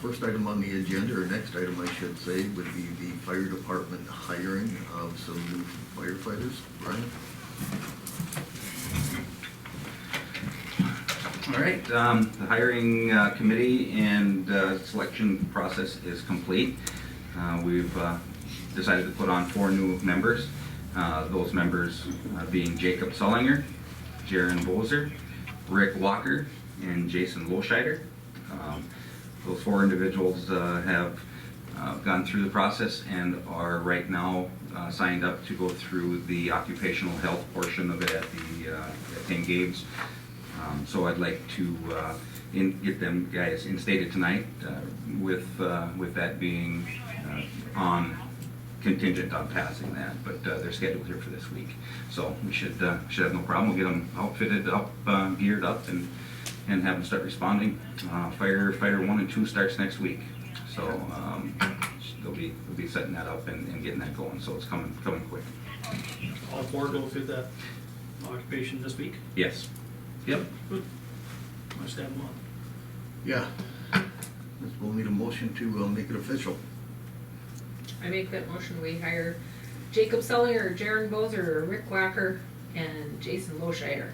First item on the agenda, or next item I should say, would be the fire department hiring of some new firefighters. Brian? All right, the hiring committee and selection process is complete. We've decided to put on 4 new members. Those members being Jacob Sullinger, Jaron Bozer, Rick Walker, and Jason Loscheider. Those 4 individuals have gone through the process and are right now signed up to go through the occupational health portion of it at St. Gabe's. So I'd like to get them guys instated tonight with that being on contingent on passing that, but they're scheduled here for this week. So we should have no problem. We'll get them outfitted up, geared up, and have them start responding. Firefighter 1 and 2 starts next week. So they'll be setting that up and getting that going. So it's coming quick. All 4 go through that occupation this week? Yes. Yep. Good. Must have them on. Yeah. We'll need a motion to make it official. I make that motion, we hire Jacob Sullinger, Jaron Bozer, Rick Walker, and Jason Loscheider.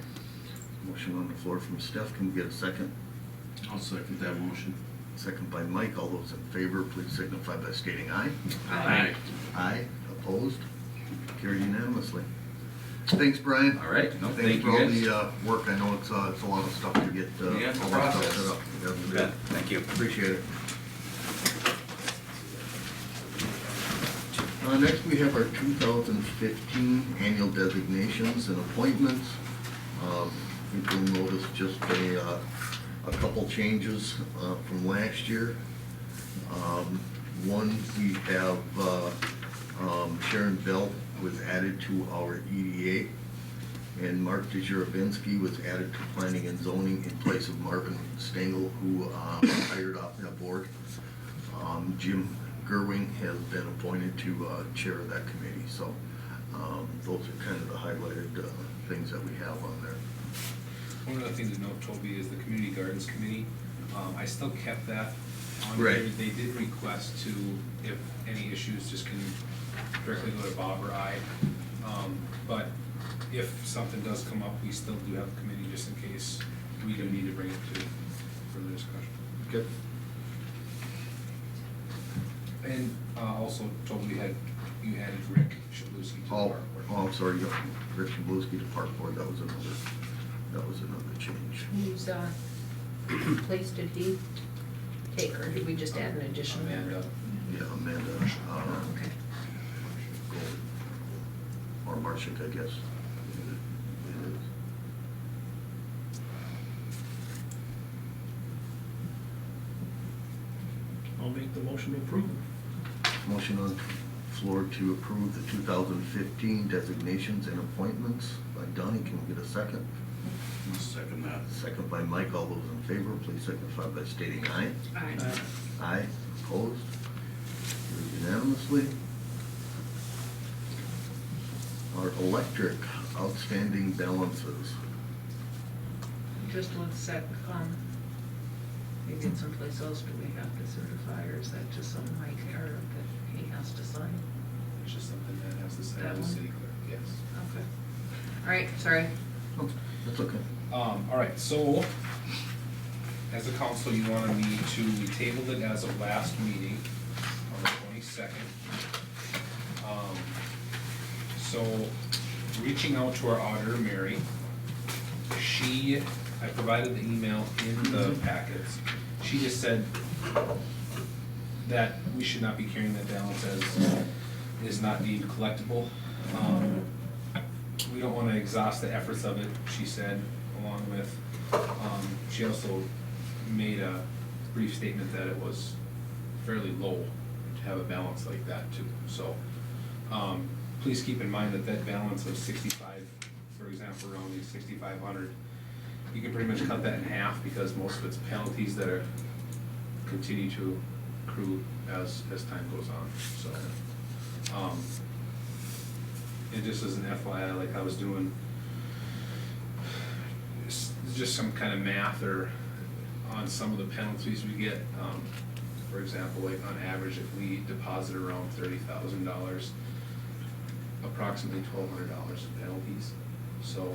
Motion on the floor from Steph. Can we get a second? I'll second that motion. Second by Mike. All those in favor, please signify by stating aye. Aye. Aye. Opposed? Carried unanimously. Thanks, Brian. All right. No, Thanks thank for you all guys. the work. I know it's a lot of stuff to get all Yeah, that stuff process. set up. You bet. Thank you. Appreciate it. Next, we have our 2015 annual designations and appointments. You will notice just a couple changes from last year. One, we have Sharon Bell was added to our EDA, and Mark DeJurabinsky was added to Planning and Zoning in place of Marvin Stengel, who hired off that board. Jim Gerwing has been appointed to chair of that committee. So those are kind of the highlighted things that we have on there. One other thing to note, Toby, is the Community Gardens Committee. I still kept that on Right. there. They did request to, if any issues, just can directly go to Bob or I. But if something does come up, we still do have a committee just in case we do need to bring it to further discussion. Okay. And also, Toby, you added Rick Shabluski to the Oh, park board. I'm sorry, yeah, Rich Bluesky to Park Board, that was another change. Whose place did he take, or did we just add an additional member? Amanda. Yeah, Amanda, Okay. Gold, or Marshak, I guess. It is. I'll make the motion to approve. Motion on floor to approve the 2015 designations and appointments by Donnie. Can we get a second? I'll second that. Second by Mike. All those in favor, please signify by stating aye. Aye. Aye. Opposed? Carried unanimously. Our electric outstanding balances. Just 1 sec, maybe it's someplace else, do we have to certify, or is that just something Mike, or that he has to sign? It's just something that has to say That to the one? city clerk, yes. Okay. All right, sorry. Oh, that's okay. All right, so as a council, you wanted me to, we tabled it as of last meeting on the 22nd. So reaching out to our auditor, Mary, I provided the email in the packets. She just said that we should not be carrying that balance as is not deemed collectible. We don't want to exhaust the efforts of it, she said, along with, she also made a brief statement that it was fairly low to have a balance like that too. So, please keep in mind that that balance of 65, for example, around 6,500, you can pretty much cut that in half because most of it's penalties that are continue to accrue as time goes on. So, and just as an FYI, like I was doing just some kind of math or on some of the penalties we get. for example, like on average, if we deposit around $30,000, approximately $1,200 in penalties. So,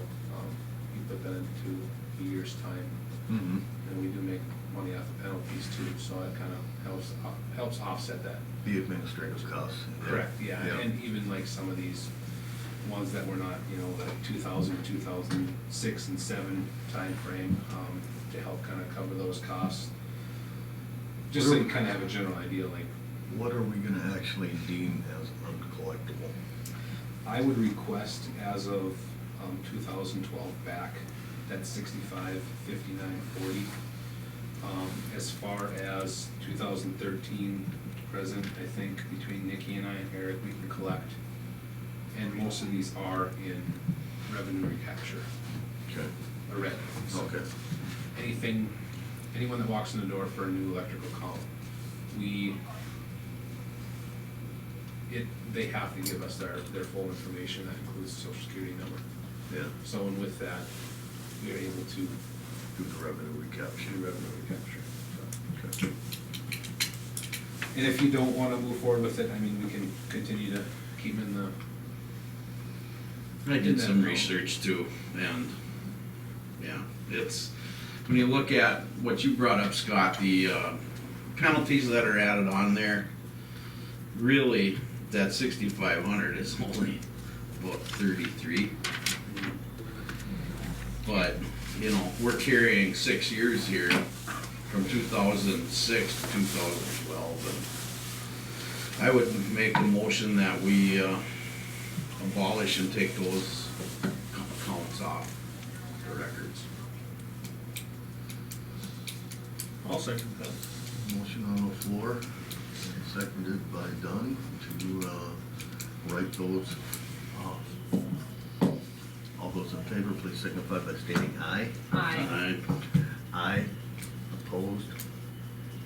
you put that into a year's time, Mm-hmm. and we do make money off the penalties too, so it kind of helps offset that. The administrative costs. Correct, yeah, and even like some of these ones that were not, like 2000, 2006 and 7 timeframe, to help kind of cover those costs. Just so you kind of have a general idea, like. What are we gonna actually deem as uncollectible? I would request as of 2012 back, that 65, 59, 40. As far as 2013 present, I think between Nikki and I and Eric, we can collect. And most of these are in revenue recapture, Okay. or revenues. Okay. Anyone that walks in the door for a new electrical column, they have to give us their full information, that includes the social security number. Yeah, So, and with that, we are able to do the revenue recapture. do revenue recapture. So. Okay. And if you don't wanna move forward with it, I mean, we can continue to keep them in the. I did some research too, and, yeah, it's, when you look at what you brought up, Scott, the penalties that are added on there, really, that 6,500 is only about 33. But, we're carrying 6 years here, from 2006 to 2012, and I would make a motion that we abolish and take those accounts off the records. I'll second that. Motion on the floor, seconded by Dunn to write those off. All those in favor, please signify by stating aye. Aye. Aye. Opposed?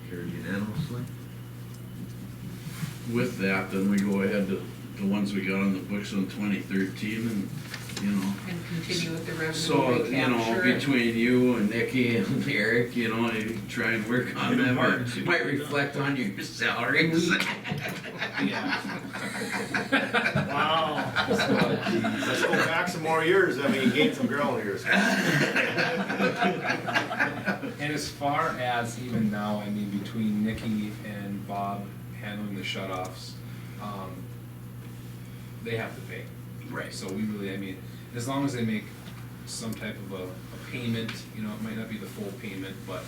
Carried unanimously. With that, then we go ahead to the ones we got on the books in 2013, and, And continue with the revenue so, recapture. between you and Nikki and Eric, you try and work on them, or Martin. might reflect on your salaries. Yeah. Wow. Let's go back some more years, I mean, you gained some ground years. And as far as even now, I mean, between Nikki and Bob handling the shut-offs, they have to pay. Right. So we really, I mean, as long as they make some type of a payment, it might not be the full payment, but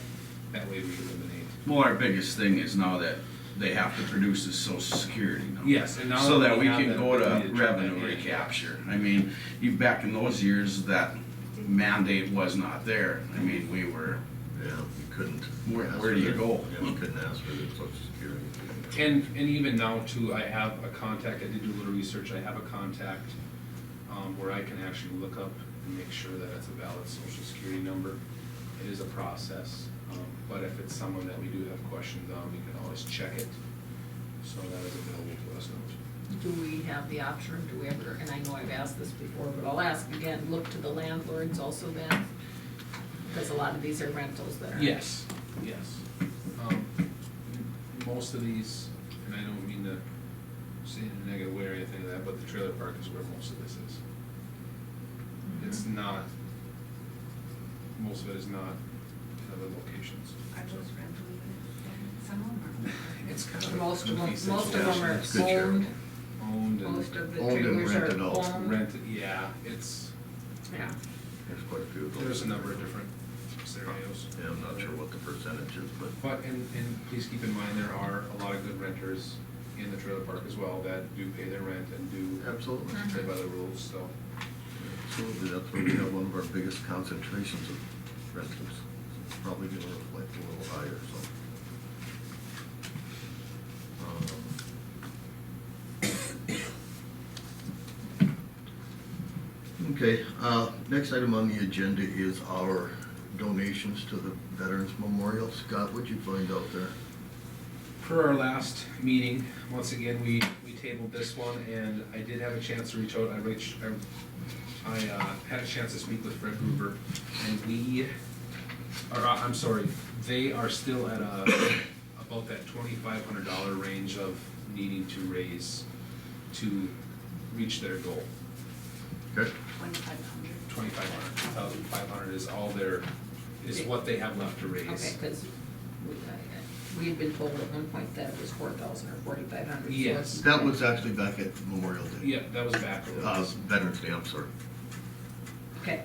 that way we eliminate. Well, our biggest thing is now that they have to produce this social security number. Yes, and now So that we have can that go to ability turn revenue that in. recapture. I mean, back in those years, that mandate was not there. I mean, we were, Yeah, you couldn't. Where ask do for you the- go? Yeah, you couldn't ask for the social security. And even now too, I have a contact, I did do a little research, I have a contact where I can actually look up and make sure that it's a valid social security number. It is a process, but if it's someone that we do have questions on, we can always check it. So that is available to us now. Do we have the option, or do we ever, and I know I've asked this before, but I'll ask again, look to the landlords also then? Because a lot of these are rentals that are. Yes, yes. Most of these, and I don't mean to say in a negative way or anything like that, but the trailer park is where most of this is. It's not, most of it is not in other locations. Are those rental units then? Some of them are. It's kind of. Most of them, piece most of them are It's good, Sharon. owned, Owned most and of the Owned and trailers rented are out. owned. rented, yeah, it's, Yeah, There's quite a few of those. there's a number of different scenarios. Yeah, I'm not sure what the percentage is, but. But, and please keep in mind, there are a lot of good renters in the trailer park as well that do pay their rent and do Absolutely. play by the rules, so. Absolutely, that's where we have one of our biggest concentrations of rentals. It's probably gonna reflect a little higher, so. Okay, next item on the agenda is our donations to the Veterans Memorial. Scott, what'd you find out there? Per our last meeting, once again, we tabled this one, and I did have a chance to reach out, I had a chance to speak with Fred Gruber, and they are still at a about that $2,500 range of needing to raise to reach their goal. Okay, 2,500. 2,500, 2,500 is all their, is what they have left to raise. Okay, cause we had been told at one point that it was 4,000 or 4,500. Yes. that was actually back at Memorial Day. Yeah, that was back. Veterans Day, I'm sorry. Okay,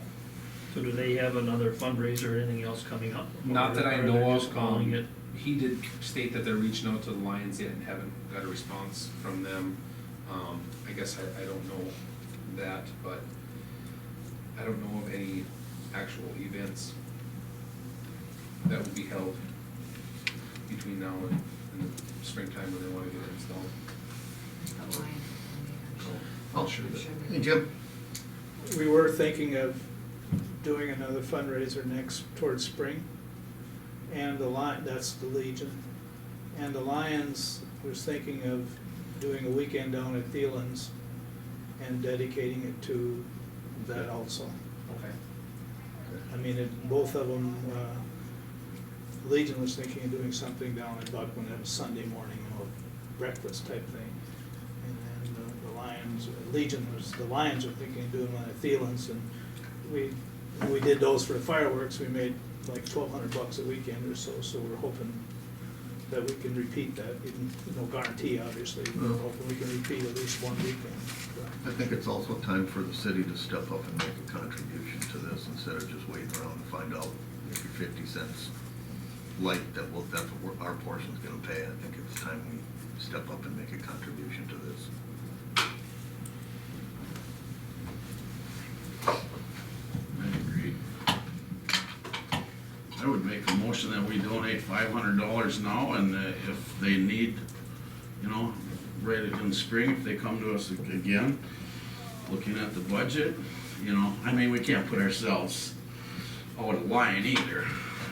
So do they have another fundraiser or anything else coming up? Not that I Or know they're of. just calling it? He did state that they're reaching out to the Lions yet and haven't got a response from them. I guess I don't know that, but I don't know of any actual events that will be held between now and the springtime when they want to get it installed. The Lions. Oh, Sure that- Hey, Jim? We were thinking of doing another fundraiser next towards spring. And that's the Legion. And the Lions was thinking of doing a weekend down at Thielen's and dedicating it to that also. Okay. I mean, both of them, Legion was thinking of doing something down at Buckman on a Sunday morning, breakfast type thing. And then the Lions, the Lions are thinking of doing one at Thielen's, and we did those for the fireworks. We made like $1,200 a weekend or so, so we're hoping that we can repeat that. No guarantee, obviously, but we're hoping we can repeat at least one weekend. I think it's also time for the city to step up and make a contribution to this instead of just waiting around to find out if your 50 cents light that's what our portion's gonna pay. I think it's time we step up and make a contribution to this. I agree. I would make a motion that we donate $500 now, and if they need, right in spring, if they come to us again, looking at the budget, I mean, we can't put ourselves out of line either,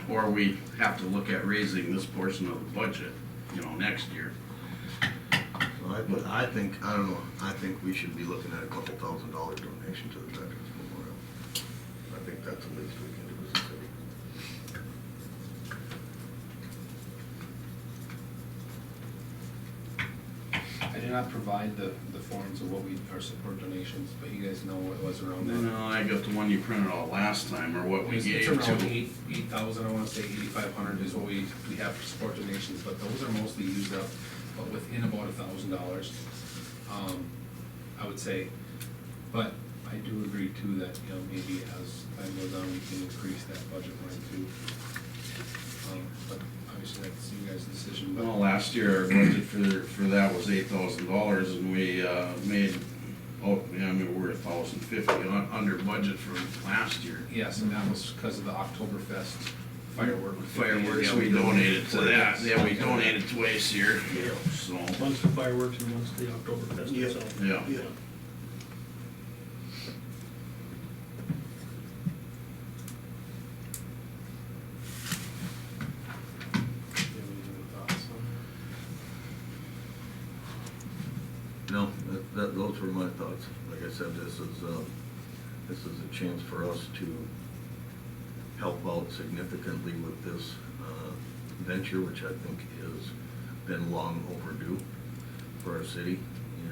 or we have to look at raising this portion of the budget, next year. I think we should be looking at a couple $1,000 donation to the Veterans Memorial. I think that's the least we can do as a city. I did not provide the forms of what our support donations, but you guys know what it was around that. No, I got the one you printed out last time, or what we It's gave around to. 8,000, I wanna say 8,500 is what we have for support donations, but those are mostly used up, but within about $1,000. I would say, but I do agree too that, maybe as time goes on, we can increase that budget line too. But obviously that's you guys' decision, but. Well, last year, our budget for that was $8,000, and we made, we're $1,050 under budget from last year. Yes, and that was because of the Oktoberfest fireworks. Fireworks, we donated to that, yeah, we donated twice here, so, One's the fireworks and one's the Oktoberfest Yeah. itself. yeah. No, those were my thoughts. Like I said, this is a chance for us to help out significantly with this venture, which I think has been long overdue for our city.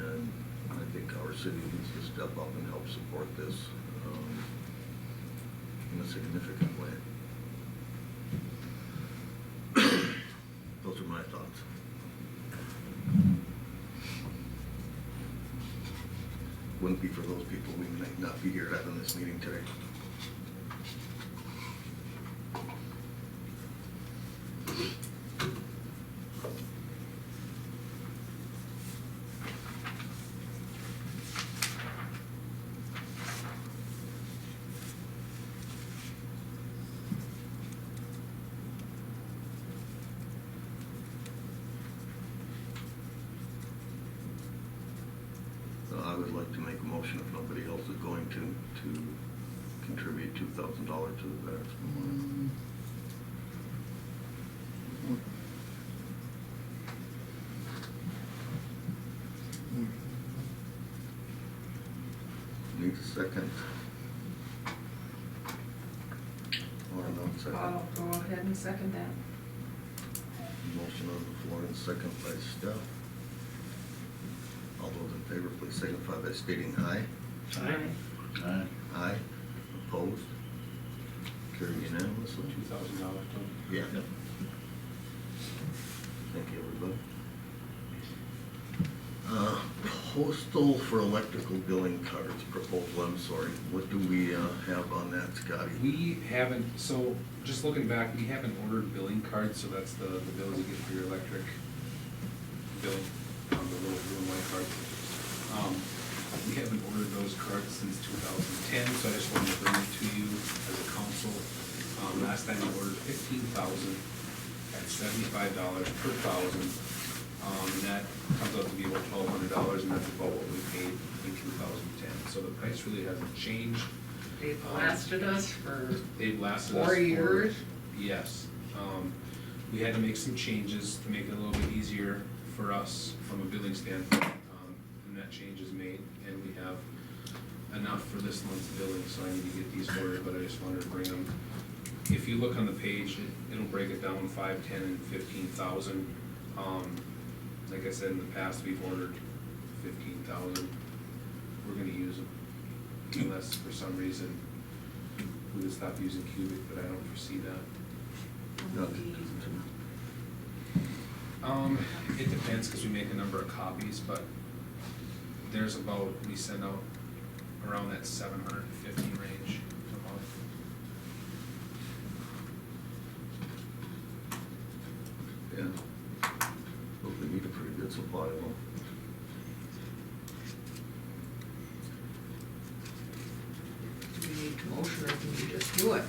And I think our city needs to step up and help support this in a significant way. Those are my thoughts. Wouldn't be for those people, we might not be here having this meeting today. I would like to make a motion if nobody else is going to contribute $2,000 to the Veterans Memorial. Need a second. Or no second. I'll go ahead and second that. Motion motion on the floor and second by Steph. All those in favor, please signify by stating aye. Aye. Aye. Opposed? Carried unanimously. $2,000 total. Yeah. Thank you, everybody. Postal for electrical billing cards proposal, I'm sorry. What do we have on that, Scotty? We haven't, so just looking back, we haven't ordered billing cards, so that's the bills you get for your electric billing, the little blue and white cards. We haven't ordered those cards since 2010, so I just wanted to bring it to you as a council. Last time we ordered 15,000 at $75 per thousand. And that comes out to be about $1,200, and that's about what we paid in 2010. So the price really hasn't changed. They've lasted us for They've lasted us 4 years. Yes. We had to make some changes to make it a little bit easier for us from a billing standpoint, and that change is made, and we have enough for this month's billing, so I need to get these ordered, but I just wanted to bring them. If you look on the page, it'll break it down 5, 10, and 15,000. Like I said, in the past, we've ordered 15,000. We're gonna use them, unless for some reason we would stop using cubic, but I don't foresee that. It depends, because we make a number of copies, but there's about, we send out around that 750 range a month. Yeah. Look, we need a pretty good supply of them. Do we need to motion or can we just do it?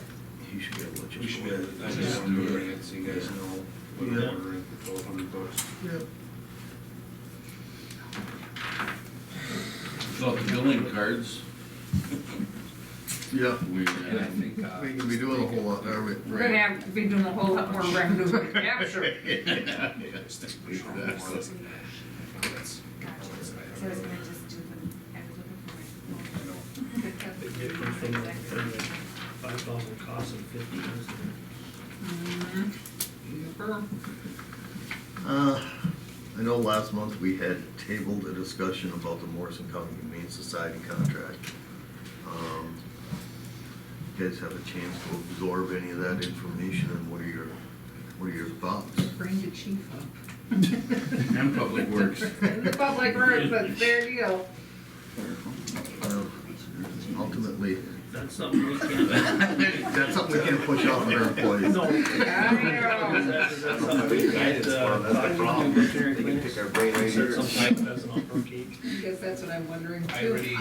You should be able to just. We should be able to, I Yeah. just want to bring it so you guys Yeah. know what Yeah. we're ordering for $1,200. Yeah. So the billing cards, Yeah. we, And I think, We can be doing a whole lot, are we? We're gonna have to be doing a whole lot more revenue to capture. That's- Gotcha. So I was gonna just do them, I was looking for my. The difference from the 5,000 costs and 50 years. I know last month we had tabled a discussion about the Morrison County Humane Society contract. You guys have a chance to absorb any of that information, and what are your thoughts? Bring the chief up. and Public Works. In the public works, that's their deal. Ultimately, That's something we can't. that's something we can't push off on our employees. No. I know. That's something we can't, That's the problem. They can pick our brain right consider here. something as an upper cake. I guess that's what I'm wondering I too. already.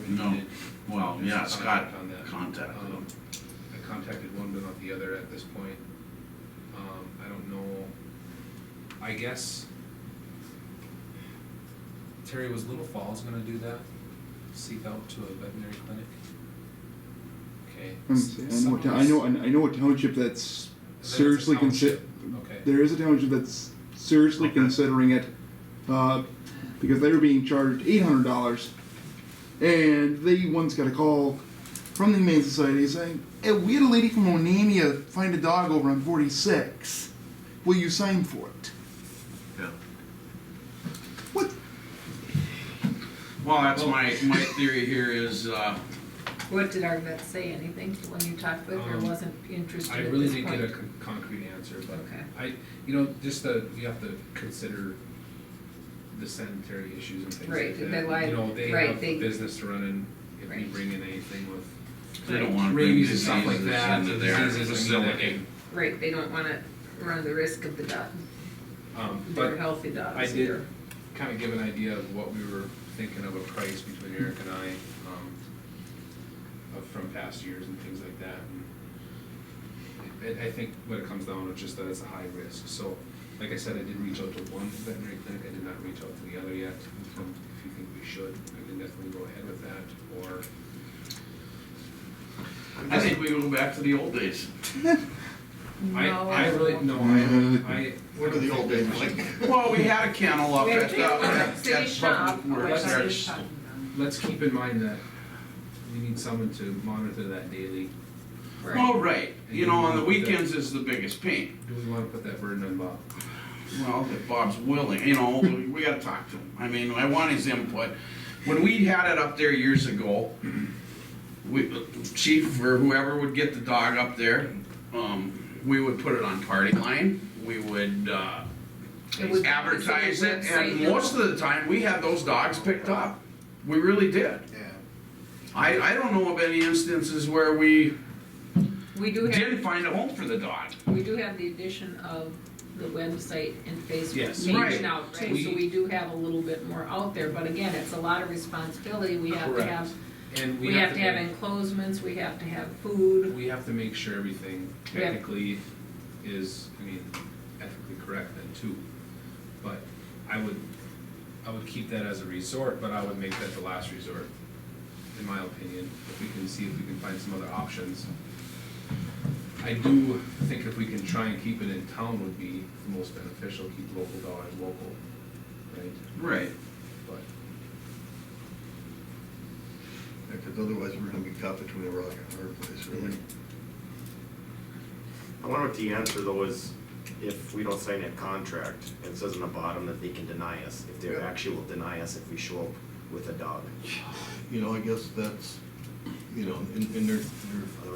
No. Well, yeah, Scott On that. contacted them. I contacted one, but not the other at this point. I don't know, I guess Terry, was Little Falls gonna do that? Seek out to a veterinary clinic? Okay. I know a township that's seriously township. consider. Okay. There is a township that's seriously Okay. considering it, because they were being charged $800, and they once got a call from the Humane Society saying, "Hey, we had a lady from Onamia find a dog over on 46. Will you sign for it?" Yeah. What? Well, that's my theory here is, What did our vet say, anything when you talked with her, wasn't interested I at really this didn't point? get a concrete answer, but Okay. just you have to consider the sanitary issues and things Right, like that. they're like- You know, they right, have they- a business to run, and if we Right. bring in anything with they don't want to bring rabies and diseases stuff like that, into their diseases, facility. Right, they don't wanna run the risk of the dog, But their healthy dogs I did either. kind of give an idea of what we were thinking of a price between Eric and I, from past years and things like that. And I think what it comes down to is just that it's a high risk. So, like I said, I did reach out to one veterinary clinic. I did not reach out to the other yet. So if you think we should, I can definitely go ahead with that. Or I think we go back to the old days. I really no. I What are the old days like? Well, we had a kennel up We had at, a kennel at at City Shop. Public Works. Let's- That's- let's keep in mind that we need someone to monitor that daily. Oh, right. You know, on the weekends is the biggest pain. Do we want to put that burden on Bob? well, if Bob's willing, you know, we gotta talk to him. I mean, I want his input. When we had it up there years ago, chief or whoever would get the dog up there, we would put it on party line. We would, It would be advertise it, website, and you know. most of the time, we had those dogs picked up. We really did. Yeah. I don't know of any instances where we We do have, didn't find a home for the dog. we do have the addition of the website and Facebook Yes. page Right. now too, Right. so we do have a little bit more out there, but again, it's a lot of responsibility, we have to Correct. have, And we have to have make- enclosements, we have to have food. We have to make sure everything We have- technically is, I mean, ethically correct then too. But I would keep that as a resort, but I would make that the last resort, in my opinion, if we can see if we can find some other options. I do think if we can try and keep it in town would be the most beneficial, keep local dogs local, right? Right. But Because otherwise, we're gonna be caught between a rock and a hard place, really. I wonder what the answer though is, if we don't sign that contract, it says on the bottom that they can deny us, if they actually will deny us if we show up with a dog. You know, I guess that's, you know, and there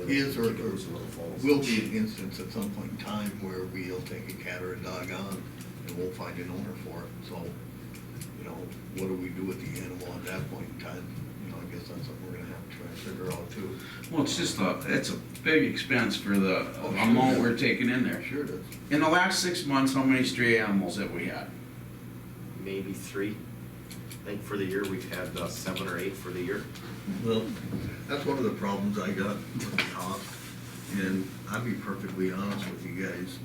is or Those little falls. will be an instance at some point in time where we'll take a cat or a dog on and we'll find an owner for it. So, you know, what do we do with the animal at that point in time? You know, I guess that's something we're gonna have to try and figure out too. Well, it's a big expense for the amount we're taking in there. Sure it is. In the last 6 months, how many stray animals have we had? Maybe 3. I think for the year, we've had 7 or 8 for the year. Well, that's one of the problems I got with the cost, and I'll be perfectly honest with you guys.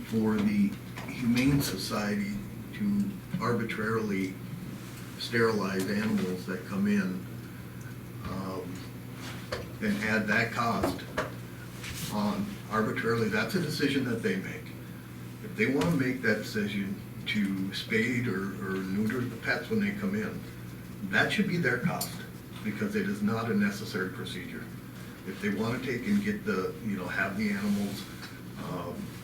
For the Humane Society to arbitrarily sterilize animals that come in, and add that cost on arbitrarily, that's a decision that they make. If they wanna make that decision to spade or neuter the pets when they come in, that should be their cost, because it is not a necessary procedure. If they wanna take and get the, you know, have the animals,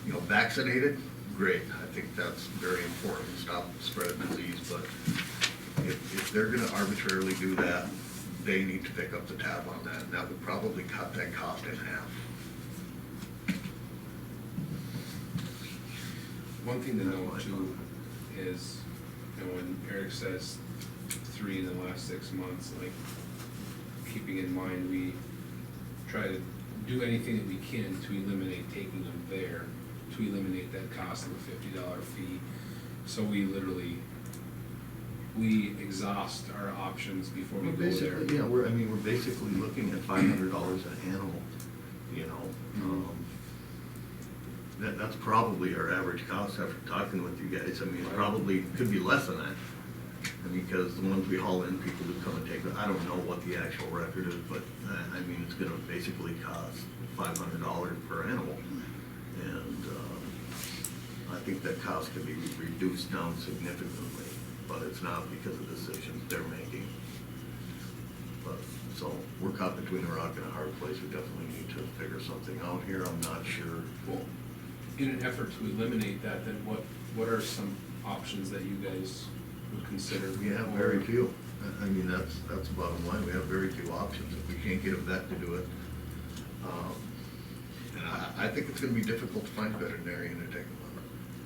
you know, vaccinated, great. I think that's very important, stop spreading disease, but if they're gonna arbitrarily do that, they need to pick up the tab on that, and that would probably cut that cost in half. one thing to note too is, you know, when Eric says 3 in the last 6 months, like, keeping in mind, we try to do anything that we can to eliminate taking them there, to eliminate that cost of a $50 fee. So we literally, we exhaust our options before we We're go there. basically, yeah, we're basically looking at $500 an animal, you know. That's probably our average cost after talking with you guys. I mean, it probably could be less than that. Because the ones we haul in, people who come and take it, I don't know what the actual record is, but I mean, it's gonna basically cost $500 per animal. And I think that cost could be reduced down significantly, but it's not because of decisions they're making. But, so, we're caught between a rock and a hard place. We definitely need to figure something out here. I'm not sure. Well, in an effort to eliminate that, then what are some options that you guys would consider? We have very few. I mean, that's the bottom line. We have very few options. If we can't get a vet to do it. And I think it's gonna be difficult to find a veterinarian to take them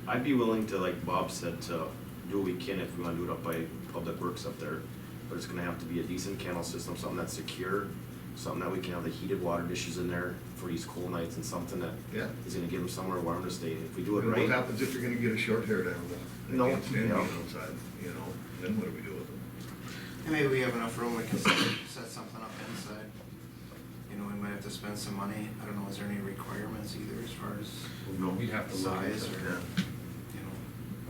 on. I'd be willing to, like Bob said, to do what we can if we wanna do it up by Public Works up there. But it's gonna have to be a decent kennel system, something that's secure, something that we can have the heated water dishes in there for these cold nights, and something that Yeah. is gonna give them somewhere warm to stay. If we do it And what right, happens if you're gonna get a short-haired animal? They No, can't stand yeah. being outside, you know, then what do we do with them? And maybe we have enough room, we can set something up inside. You know, we might have to spend some money, I don't know, is there any requirements either as far as, No. We'd have to look at Size or- Yeah. you know?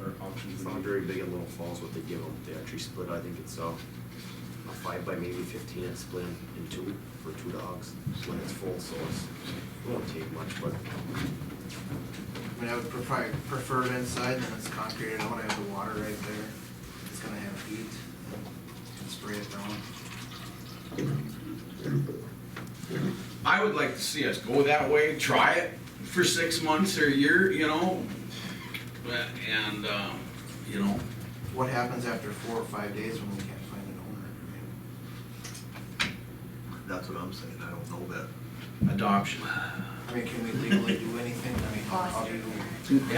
our options. it's would not be- very big in Little Falls what they give them. They actually split, I think it's a 5 by maybe 15, it's split in 2 for 2 dogs when it's full, so it won't take much, but I mean, I would prefer it inside, then it's concreted out, I have the water right there. It's gonna have heat, and spray it down. I would like to see us go that way, try it for 6 months or a year, you know. And, you know, What happens after 4 or 5 days when we can't find an owner? That's what I'm saying, I don't know that. adoption. I mean, can we legally do anything? I mean, how do you?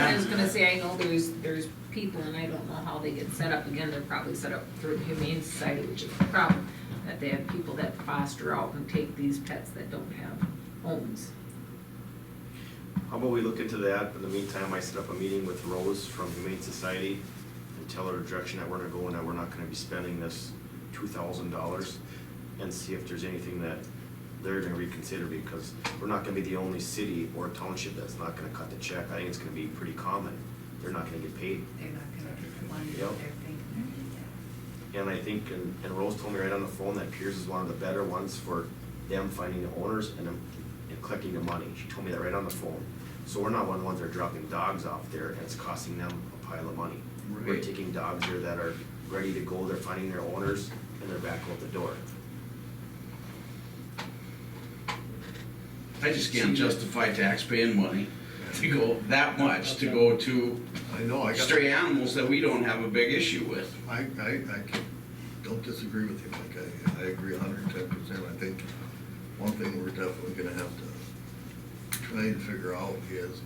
I was gonna say, I know there's people, and I don't know how they get set up, again, they're probably set up through the Humane Society, which is the problem, that they have people that foster out and take these pets that don't have homes. How about we look into that? In the meantime, I set up a meeting with Rose from Humane Society and tell her the direction that we're gonna go and that we're not gonna be spending this $2,000 and see if there's anything that they're gonna reconsider, because we're not gonna be the only city or township that's not gonna cut the check. I think it's gonna be pretty common. They're not gonna get paid. They're not gonna get the money that Yep. they're thinking they're gonna get. And I think, and Rose told me right on the phone that Pierz is one of the better ones for them finding the owners and collecting the money. She told me that right on the phone. So we're not one of the ones that are dropping dogs off there and it's costing them a pile of money. We're Right. taking dogs there that are ready to go, they're finding their owners, and they're back out the door. I just can't justify taxpaying money to go that much, to go to I know, I got. stray animals that we don't have a big issue with. I don't disagree with you, Mike, I agree 110%. I think one thing we're definitely gonna have to try and figure out is,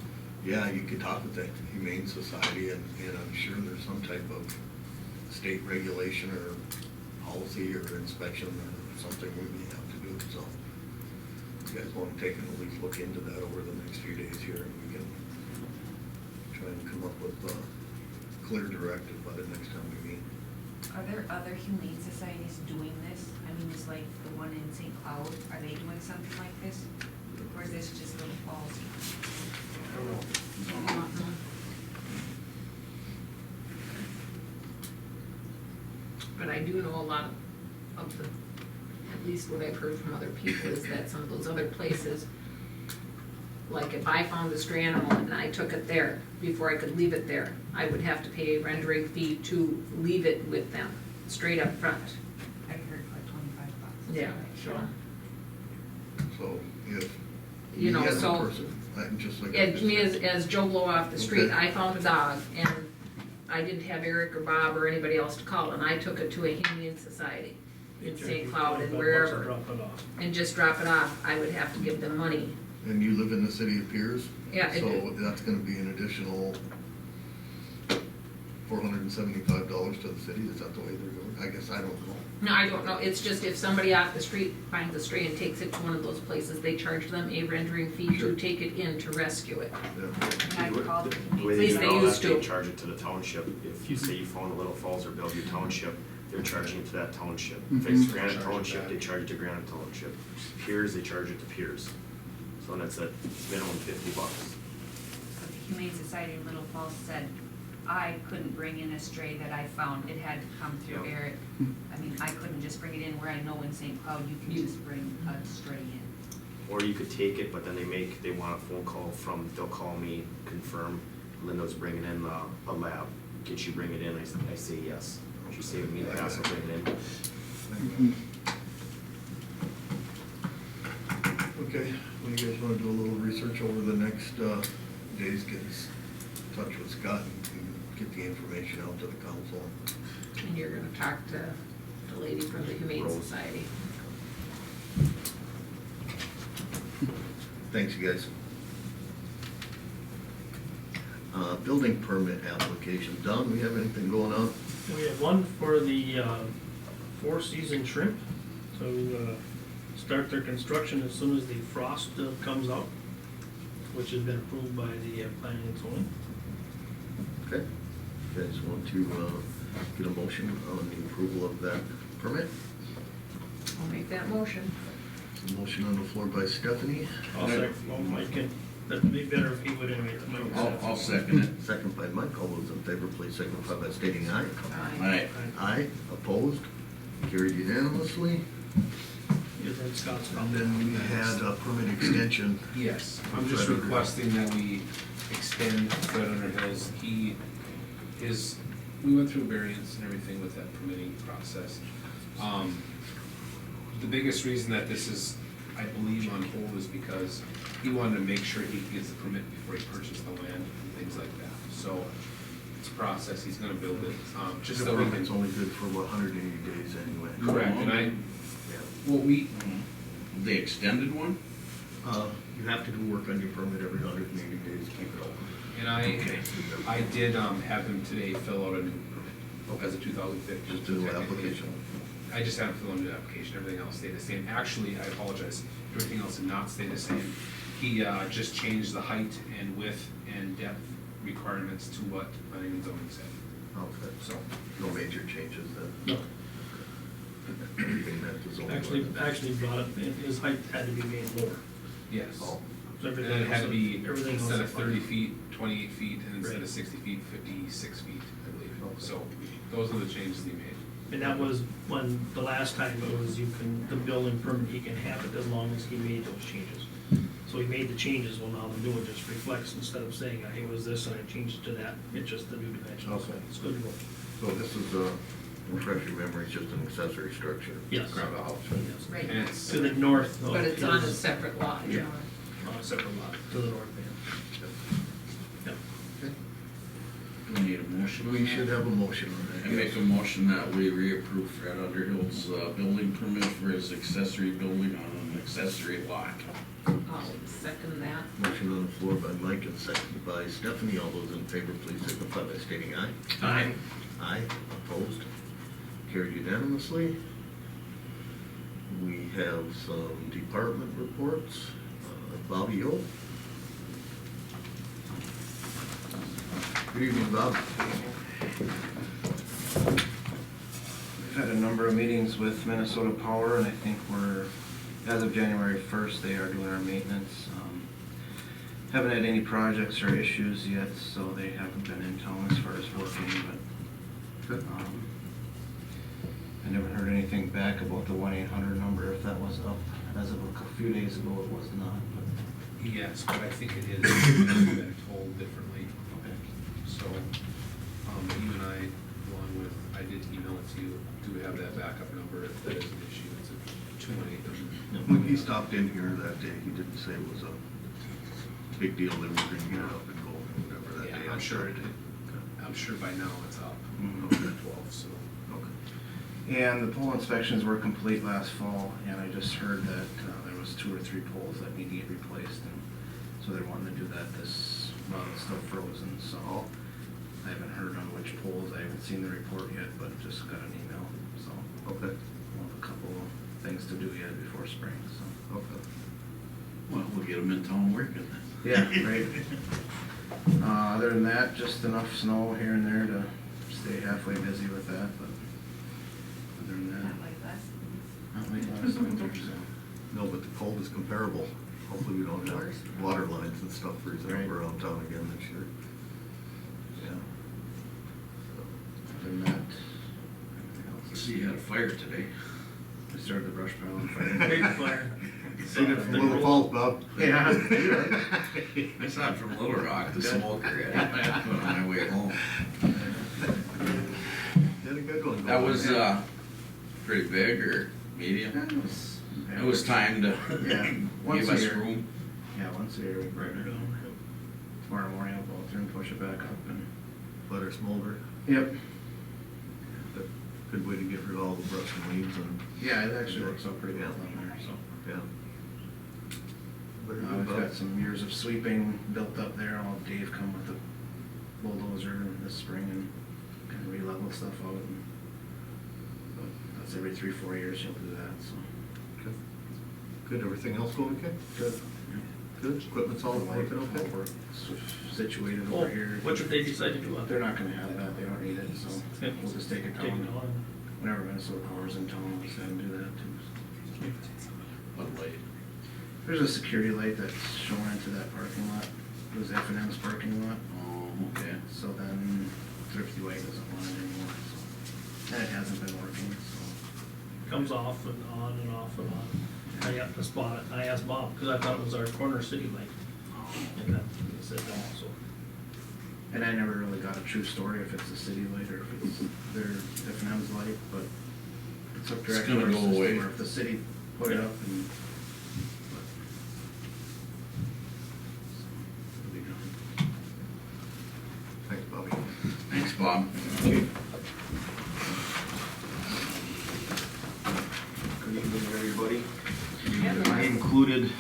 yeah, you could talk with the Humane Society, and I'm sure there's some type of state regulation or policy or inspection or something we may have to do, so. If you guys wanna take and at least look into that over the next few days here, and we can try and come up with a clear directive by the next time we meet. Are there other humane societies doing this? I mean, is like the one in St. Cloud, are they doing something like this? Or is this just Little Falls? I don't know. But I do know a lot of the, at least what I've heard from other people, is that some of those other places, like if I found a stray animal and I took it there, before I could leave it there, I would have to pay a rendering fee to leave it with them, straight up front. I heard like $25. Yeah, sure. So if You know, as a so- person, I'm just like. Yeah, to me, as Joe Blow off the street, Okay. I found a dog, and I didn't have Eric or Bob or anybody else to call, and I took it to a Humane Society in St. Cloud and wherever, Drop it off. and just drop it off, I would have to give them money. And you live in the city of Pierz? Yeah, I So do. that's gonna be an additional $475 to the city, is that the way they're doing? I guess I don't know. No, I don't know, it's just if somebody off the street finds a stray and takes it to one of those places, they charge them a rendering fee Sure. to take it in to rescue it. Yeah. And I called the The way Humane they Please, do they it now, used that they to. charge it to the township. If you say you found a Little Falls or Bellevue Township, they're charging it to that township. If it's Mhm. Granite Charge it Township, back. they charge it to Granite Township. Pierz, they charge it to Pierz. So that's at minimum $50. But the Humane Society in Little Falls said, I couldn't bring in a stray that I found, it had to come through Yep. Eric. I mean, I couldn't just bring it in where I know in St. Cloud you can just bring a stray in. Or you could take it, but then they want a phone call from, they'll call me, confirm Linda's bringing in a lab. Can she bring it in? I say yes. She's saving me the hassle, bring it in. Okay, well, you guys wanna do a little research over the next days, get in touch with Scott and get the information out to the council. And you're gonna talk to the lady from the Humane Rose. Society. Thanks, you guys. Building permit application. Don, we have anything going on? We have one for the Four Season Shrimp to start their construction as soon as the frost comes out, which has been approved by the planning and zoning. Okay. You guys want to get a motion on the approval of that permit? I'll make that motion. There's a motion on the floor by Stephanie, I'll second, well, Mike can, that'd be better if he would anyway. Mike would I'll second it. second by Mike. All those in favor, please signify by stating aye. All right. Aye, opposed, carried unanimously. Is that Scott's And comment? then we had a permit extension. Yes, I'm just Fred Underhill. requesting that we extend Fred Underhill's, we went through variance and everything with that permitting process. The biggest reason that this is, I believe, on hold is because he wanted to make sure he gets the permit before he purchased the land and things like that. So it's a process, he's gonna build it, just The so we permit's can. only good for about 180 days anyway. Correct, and I, Yeah. well, we, The extended one? You have to do work on your permit every 180 days, keep it open. and I did, have him today fill out a new permit as a 2015. Just do the application. I just haven't filled in the application, everything else stayed the same. Actually, I apologize, everything else did not stay the same. He, just changed the height and width and depth requirements to what planning and zoning said, Okay, so. no major changes then. No, Everything that the zoning actually, ordinance. actually brought it, his height had to be made lower. Yes. Oh, So And everything then it had to else- be, everything else instead is of fine. 30 feet, 28 feet, and instead Right. of 60 feet, 56 feet, I believe. Okay. So those are the changes he made. And that was when, the last time it was, you can, the building permit, he can have it as long as he made those changes. So he made the changes, well, now the new one just reflects, instead of saying, it was this and I changed it to that, it's just the new dimensions. Okay. It's good to go. So this is, refresh your memory, it's just an accessory structure. Yes. Around the house. Yes. Right, And it's, To the north of but it's on a his- separate lot, Yeah. on a separate lot, to the north end. Yep. Do we need a motion on We that? should have a motion on I that. make a motion that we reapprove Fred Underhill's, building permit for his accessory building on an accessory lot. I'll second that. Motion on the floor by Mike and seconded by Stephanie. All those in favor, please signify by stating aye. Aye. Aye, opposed, carried unanimously. We have some department reports. Bobby O. Good evening, Bob. We've had a number of meetings with Minnesota Power, and I think we're, as of January 1st, they are doing our maintenance. Haven't had any projects or issues yet, so they haven't been in town as far as working, but I never heard anything back about the 1-800 number, if that was up. As of a few days ago, it was not, but, yes, but I think it is, it's been told differently. okay. So, you and I, along with, I did email it to you, do have that backup number if that is an issue, it's a 218 When he stopped in here that day, he didn't say it was a big deal. They were going to get it up and go or whatever that day. Yeah, I'm sure it, I'm sure by now it's up, Mhm. up to 12, so. Okay. And the pole inspections were complete last fall, and I just heard that there was 2 or 3 poles that need to get replaced, and so they're wanting to do that this, while it's still frozen, so I haven't heard on which poles, I haven't seen the report yet, but just got an email, so Okay. we'll have a couple of things to do yet before spring, so. Okay. Well, we'll get him in town working then. Yeah, right. Other than that, just enough snow here and there to stay halfway busy with that, but other than that, Not like last. not like last winter, so. No, but the cold is comparable. Hopefully we don't have water lines and stuff freezing Right. up around town again this year. Yeah. Other than that, everything else is. See, you had a fire today. We started the brush pile on Friday. Big fire. See it from Little Falls, Bob. Yeah. I saw it from Little Rock, the smoker. I had to put it on my way home. Did a good one. That was, pretty big or medium? It was time to Yeah, once give a us year. room. Yeah, once a year we burn it. Tomorrow morning I'll go out there and push it back up and. Let her smolder. Yep. But good way to get rid of all the brush and leaves and, Yeah, it actually works out pretty well down there, so. yeah. Very We've good, Bob. got some years of sweeping built up there. I'll have Dave come with a bulldozer this spring and kind of re-level stuff out. And, but that's every 3-4 years he'll do that, so. Good. Good, everything else going okay? Good. Good, equipment's all working okay? We're situated Oh, over here. what should they decide to do out They're there? not gonna have that, they don't need it, so Okay. we'll just take it Take it down. on. Whenever Minnesota Power's in town, we'll just have them do that too. What light? There's a security light that's showing into that parking lot, it was F&M's parking lot, Oh, okay. so then Thrifty Way doesn't want it anymore, so. And it hasn't been working, so. Comes off and on and off and on. I got to spot it, I asked Bob, because I thought it was our corner city light. And that, he said no, so. And I never really got a true story if it's a city light or if it's their F&M's light, but it's up It's direct gonna to our go system, away. or if the city put it Yeah. up and. but- so, it'll be done. Thank Thanks, Bob. Good evening, everybody. I included,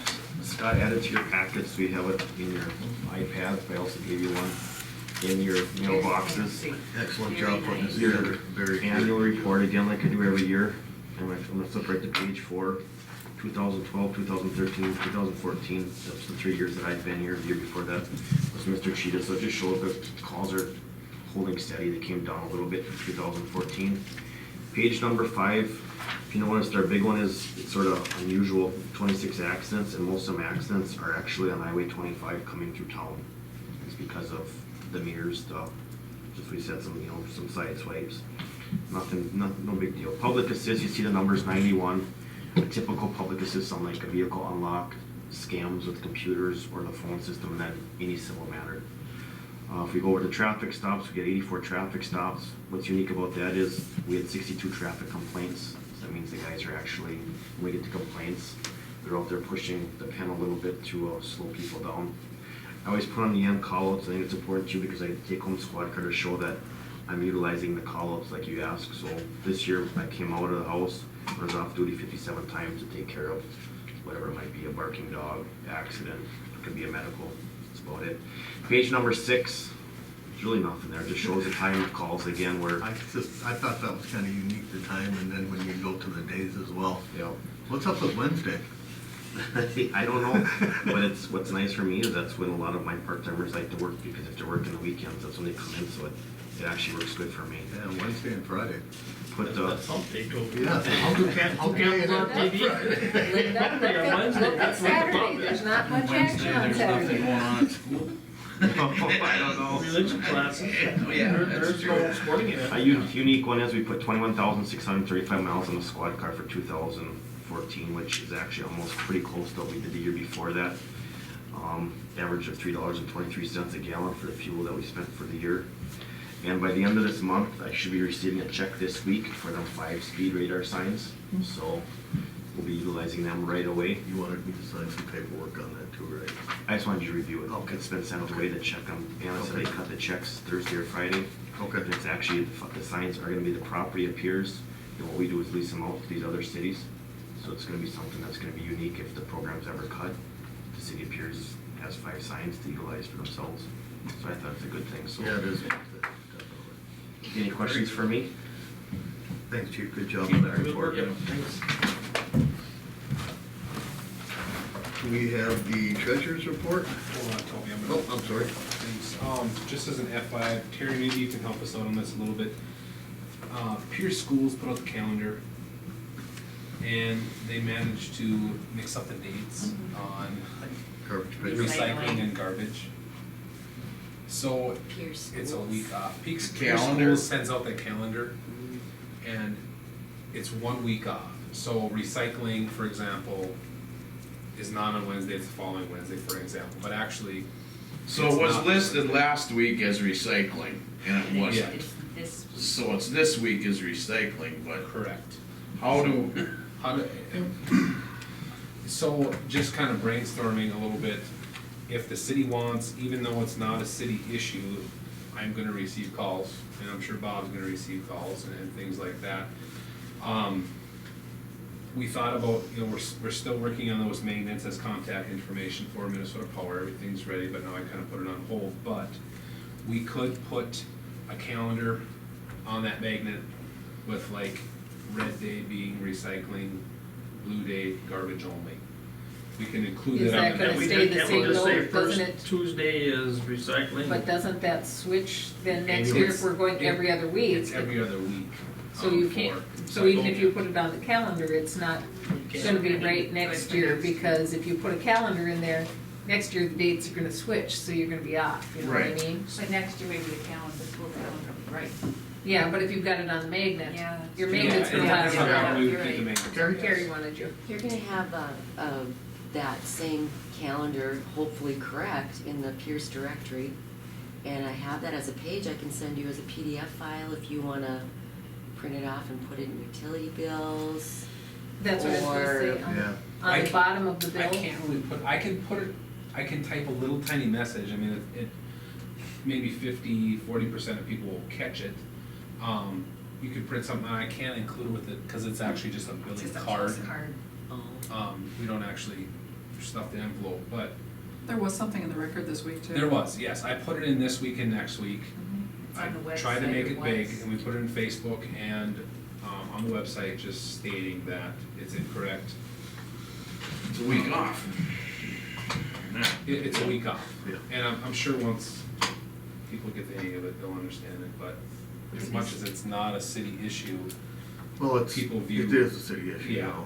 Scott added to your packets, we have it in your iPads, but I also gave you one in your mailboxes. Excellent job putting this Your together. Very annual report, again, like I do every year. I'm gonna flip right to page 4, 2012, 2013, 2014. That's the 3 years that I've been here. The year before that was Mr. Cheetah, so it just shows that calls are holding steady. They came down a little bit in 2014. Page number 5, if you noticed, our big one is it's sort of unusual, 26 accidents, and most of them accidents are actually on Highway 25 coming through town. It's because of the mirrors, just we said some side swipes. Nothing, no big deal. Public assist, you see the numbers 91. A typical public assist on like a vehicle unlock, scams with computers or the phone system, and then any civil matter. If we go over to traffic stops, we get 84 traffic stops. What's unique about that is we had 62 traffic complaints. So that means the guys are actually, when we get to complaints, they're out there pushing the pen a little bit to slow people down. I always put on the end call-outs. I think it's important too because I take home squad car to show that I'm utilizing the call-outs like you asked. So this year I came out of the house, I was off duty 57 times to take care of whatever it might be, a barking dog, accident, it could be a medical, that's about it. Page number 6, there's really nothing there, it just shows the time of calls again where, I thought that was kind of unique, the time, and then when you go to the days as well. you know, What's up with Wednesday? I don't know, but it's, what's nice for me is that's when a lot of my part-timers like to work because if they're working the weekends, that's when they come in, so it actually works good for me. Yeah, Wednesday and Friday. Put, That's all they go. Yeah. How can on TV? Linda, look at Saturday, there's not much action on There's nothing Saturday. going on at school. I don't know. Religion classes. Yeah, that's There's true. no sporting event. A unique one is we put 21,635 miles on the squad car for 2014, which is actually almost pretty close to what we did the year before that. Average of $3.23 a gallon for the fuel that we spent for the year. And by the end of this month, I should be receiving a check this week for them 5-speed radar signs. So we'll be utilizing them right away. You wanted me to sign some paperwork on that too, right? I just wanted you to review it. Okay. It's been sent away to check them. Anna said they cut the checks Thursday or Friday. Okay. And it's actually, the signs are gonna be the property of Pierz. And what we do is lease them out to these other cities. So it's gonna be something that's gonna be unique if the program's ever cut. The city of Pierz has 5 signs to utilize for themselves. So I thought it's a good thing, so. Yeah, it is. Any questions for me? Thanks, Chief, good job on that Good report. work, yeah. Thanks. We have the treasurer's report. Hold on, Toby, I'm Oh, gonna. I'm sorry. Thanks. Just as an FYI, Terry, maybe you can help us out on this a little bit. Pierz Schools put out the calendar, and they managed to mix up the dates on Garbage pickup. recycling and garbage. So Pierz it's a Schools. week off. Pierz Calendar. Schools sends out the calendar, and it's 1 week off. So recycling, for example, is not on Wednesday, it's the following Wednesday, for example, but actually. So it's it was not- listed last week as recycling, and it wasn't. It's this, So it's this week is recycling, but Correct. how do, How do, so just kind of brainstorming a little bit, if the city wants, even though it's not a city issue, I'm gonna receive calls, and I'm sure Bob's gonna receive calls and things like that. We thought about, we're still working on those magnets as contact information for Minnesota Power, everything's ready, but now I kind of put it on hold, but we could put a calendar on that magnet with like red day being recycling, blue day garbage only. We can include Is it on that the gonna next. stay the same Just say though, first doesn't it? Tuesday is recycling. But doesn't that switch then next It's- year if we're going every other week? It's every other week. So you can't, so even if you put it on the calendar, it's not gonna be right next year, because if you put a calendar in there, next year the dates are gonna switch, so you're gonna be off, you know what I Right. mean? but next year maybe the calendar, the school calendar, right? Yeah, but if you've got it on the magnet, Yeah, that's your true. magnet's gonna Yeah, last yeah, forever. yeah. We would you're keep the right. magnets, yes. Carrie wanted you. You're gonna have that same calendar, hopefully correct, in the Pierce directory. And I have that as a page I can send you as a PDF file if you wanna print it off and put it in utility bills. That's what I was gonna say, Or- Yeah. I on the can- bottom of the I bill. can't really put, I can type a little tiny message, I mean, maybe 50-40% of people will catch it. You could print something, I can't include it with it, cause it's actually just a It's billing just a card. postcard. Oh. We don't actually stuff the envelope, but There was something in the record this week too. there was, yes, I put it in this week and next week. It's I on the website. tried to make it big, was. and we put it in Facebook and, on the website, just stating that it's incorrect. It's a week off. Yeah. It's a week off. Yeah. And I'm sure once people get the hang of it, they'll understand it, but as much as it's not a city issue, Well, it's, People view- it is a city issue Yeah. now,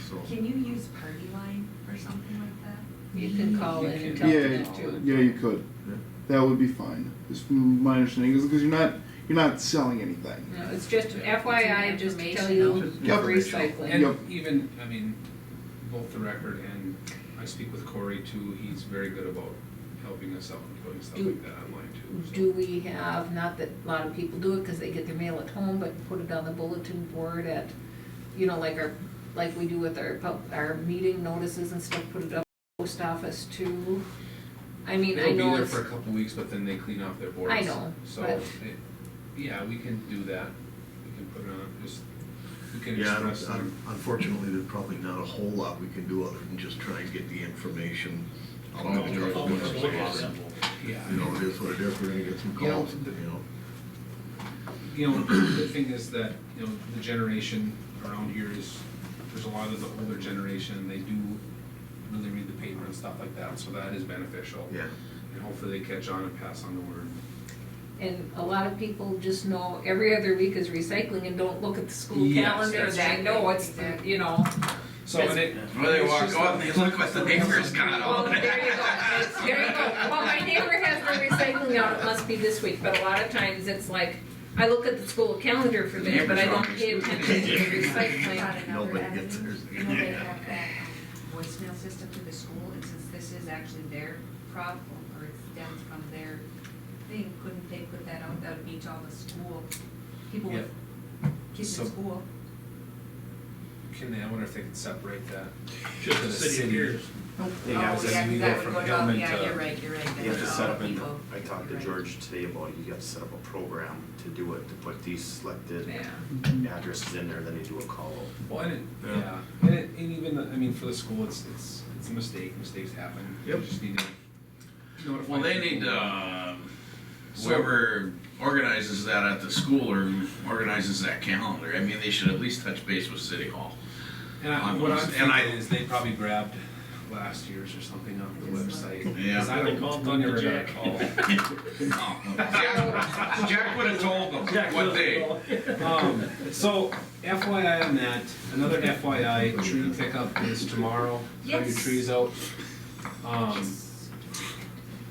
so. Can you use party line or something like that? You can call You in and can- tell Yeah, them to. yeah, you could. Yeah. That would be fine. Just from my understanding, because you're not selling anything. No, it's just FYI, just to tell information. you Yep. recycling. and Yep. even, I mean, both the record and I speak with Corey too, he's very good about helping us out and putting stuff Do- like that online too. so. Do we have, not that a lot of people do it because they get their mail at home, but put it on the bulletin board at, you know, like we do with our meeting notices and stuff, put it up at the post office too? I mean, I It'll be know there it's, for a couple weeks, but then they clean off their boards. I know, So, but- yeah, we can do that. We can put it on, just, we can Yeah, express them. unfortunately, there's probably not a whole lot we can do other than just try and get the information out Oh, of the yeah. truck. Yeah. You know, it is what it is, we're gonna get some You know, calls, the- you know. You know, the thing is that, you know, the generation around here is, there's a lot of the older generation, they do really read the paper and stuff like that, so that is beneficial. Yeah. And hopefully they catch on and pass on the word. and a lot of people just know every other week is recycling and don't look at the school Yes, calendar, and exactly, they know it's, exactly. you know. So, and it. Well, they it's walk just out and they look what the neighbor's got Well, on. there you go, there you go. Well, my neighbor has their recycling out, it must be this week, but a lot of times it's like, I look at the school calendar for this, but I don't pay attention to the Got recycling. another Nobody avenue. gets theirs. You know, they have that voicemail system to the school, and since this is actually their problem, or it stems from their thing, couldn't they put that out, that would be to all the school, people with kids So- in school? Can they, I wonder if they could separate that. Just to the the city Pierz. Oh, Yeah, yeah, so you 'cause go that from would go Hillman to, yeah, to- you're right, that You have would to go set all up, and people. I talked to You're right. George today about, you have to set up a program to do it, to put these selected Yeah. addresses in there, then you do a call out. Well, and it, Yeah. yeah, and even, I mean, for the school, it's a mistake, mistakes happen. Yep. You just need to notify. Well, they people. need, whoever organizes that at the school or organizes that calendar, I mean, they should at least touch base with City Hall. And what I'm and I- thinking is they probably grabbed last year's or something off the website. Yeah. 'Cause I They don't, called Doug never got a Jack. call. Jack would have told them what day. So FYI on that, another FYI, tree pickup is tomorrow. Throw your Yes. trees out.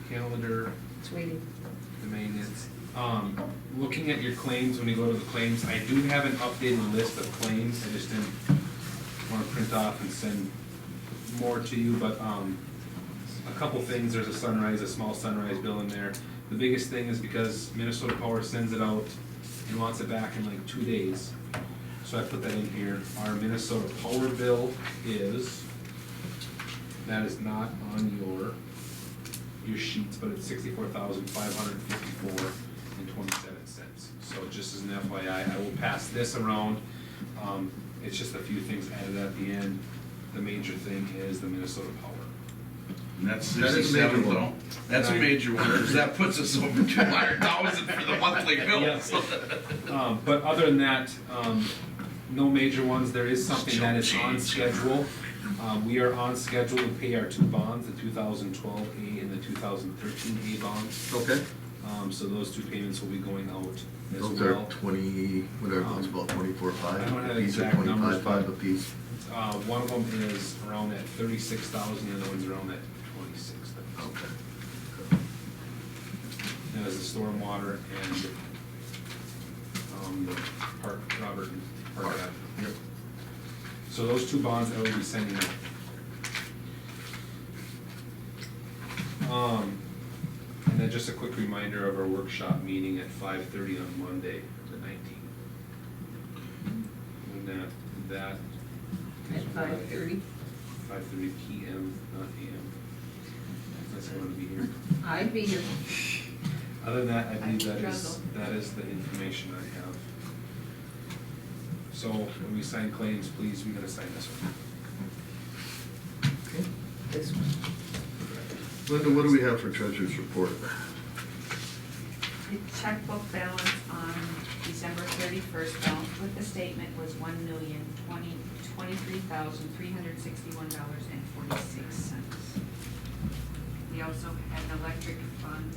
Calendar, It's waiting. the maintenance. Looking at your claims, when you go to the claims, I do have an updated list of claims. I just didn't want to print off and send more to you, but, a couple things. There's a small sunrise bill in there. The biggest thing is because Minnesota Power sends it out and wants it back in like 2 days. So I put that in here. Our Minnesota Power bill is, that is not on your sheets, but it's $64,554.27. So just as an FYI, I will pass this around. It's just a few things added at the end. The major thing is the Minnesota Power. And that's That is a major 67 one. though. That's a major one, 'cause that puts us over 200,000 for the monthly bills. But other than that, no major ones. There is something that is on schedule. We are on schedule to pay our two bonds, the 2012 A and the 2013 A bonds. Okay. So those two payments will be going out as Those are well. 20, whatever, it's about 24.5 I don't have a piece or exact numbers, 25.5 but- a piece. One of them is around at 36,000, the other one's around at 26,000. Okay. That is the stormwater and, the Park, Robert and Park Ave. Yep. So those two bonds I will be sending out. And then just a quick reminder of our workshop meeting at 5:30 on Monday, the 19th. And that. At 5:30. 5:30 PM, not AM. Unless I want to be here. I'd be here. Other than that, I believe I struggle. that is the information I have. So when we sign claims, please, we gotta sign this one. Okay. This one. Linda, what do we have for treasurer's report? The checkbook balance on December 31st balance with the statement was $1,023,361.46. We also had an electric fund.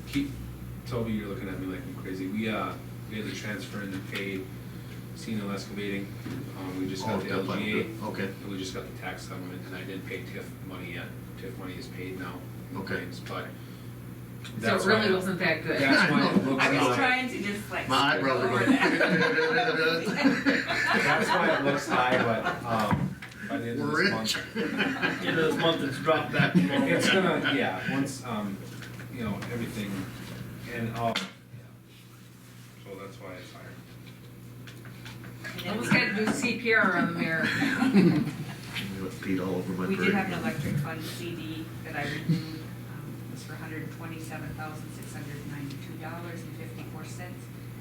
Toby, you're looking at me like I'm crazy. We had to transfer in the paid Senile excavating. We just got the LGA. Okay. And we just got the tax settlement, and I didn't pay TIF money yet. TIF money is paid now. in Okay. claims, but So it that's really why- wasn't that good. That's why it looks I was high. trying to just like. My skip eyebrows are over going. that. That's why it looks high, but, by the end of We're this rich. month. End of this month, it's dropped back to normal. It's gonna, yeah, once, everything, and, so that's why it's higher. Almost had to do CPR on the mirror. Pete all over my We brain. did have an electric fund CD that I renewed, it was for $127,692.54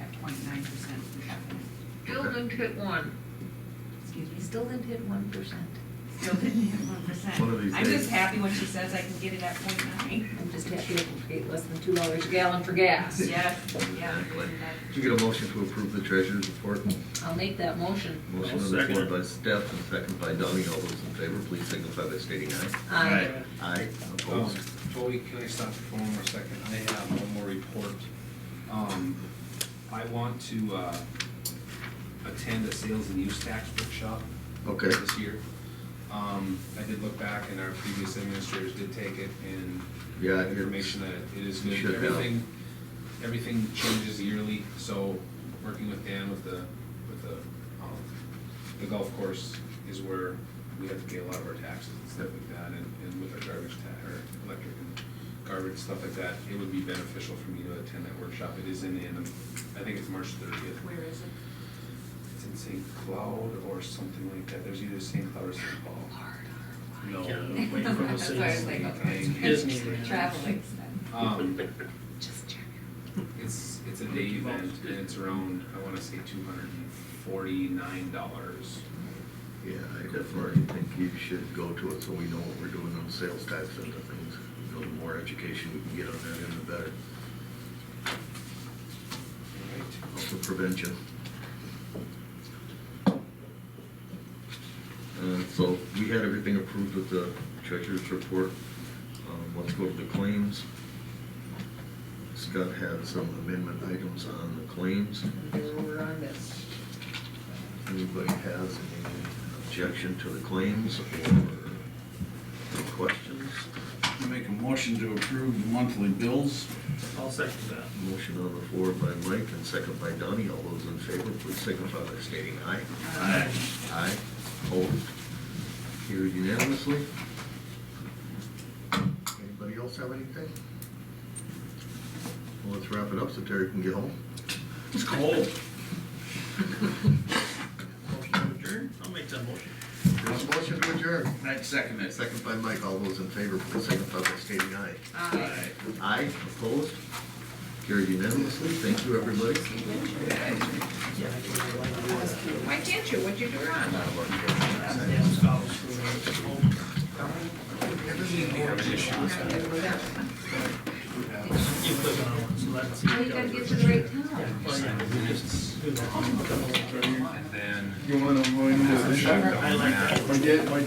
at 0.9%. Still didn't hit one. Excuse me, Still didn't hit 1%. still didn't hit 1%. One of these I'm days. just happy when she says I can get it at 0.9. I'm just happy if we paid less than $2 a gallon for gas. Yes, yeah. Exactly. Did you get a motion to approve the treasurer's report? I'll make that motion. Motion I'll on the second floor it. by Steph and second by Donnie. All those in favor, please signify by stating aye. Aye. Aye. Opposed? Joey, can I stop you for one more second? I have one more report. I want to, attend a sales and use tax workshop Okay. this year. I did look back and our previous administrators did take it and Yeah, it's- information that it is you good. should have. Everything changes yearly, so working with Dan with the golf course is where we have to pay a lot of our taxes and stuff like that, and with our garbage or electric and garbage, stuff like that, it would be beneficial for me to attend that workshop. It is in the end of, I think it's March 30th. Where is it? It's in St. Cloud or something like that. There's either St. Cloud or St. Paul. No. Yeah, wait for the That's why I was like, okay, Disneyland. traveling stuff. Just check. It's a day event and it's around, I wanna say $249. Yeah, I definitely think you should go to it so we know what we're doing on sales tax and the things. You know, the more education we can get on that, the better. Also prevention. So we had everything approved with the treasurer's report. Let's go to the claims. Scott had some amendment items on the claims. We're on this. Anybody has any objection to the claims or any questions? Make a motion to approve the monthly bills. I'll second that. Motion on the floor by Mike and second by Donnie. All those in favor, please signify by stating aye. Aye. Aye. Opposed? Carried unanimously. Anybody else have anything? Well, let's wrap it up so Terry can get home. It's cold. Motion to adjourn? I'll make that motion. There's a motion to adjourn. I'd second it. Second by Mike. All those in favor, please signify by stating aye. Aye. Aye. Opposed? Carried unanimously. Thank you, everybody. Why can't you? What'd you do wrong? You click on one, so that's. Now you gotta get to the right town. Well, yeah, we just do that. And then You wanna, I like that. my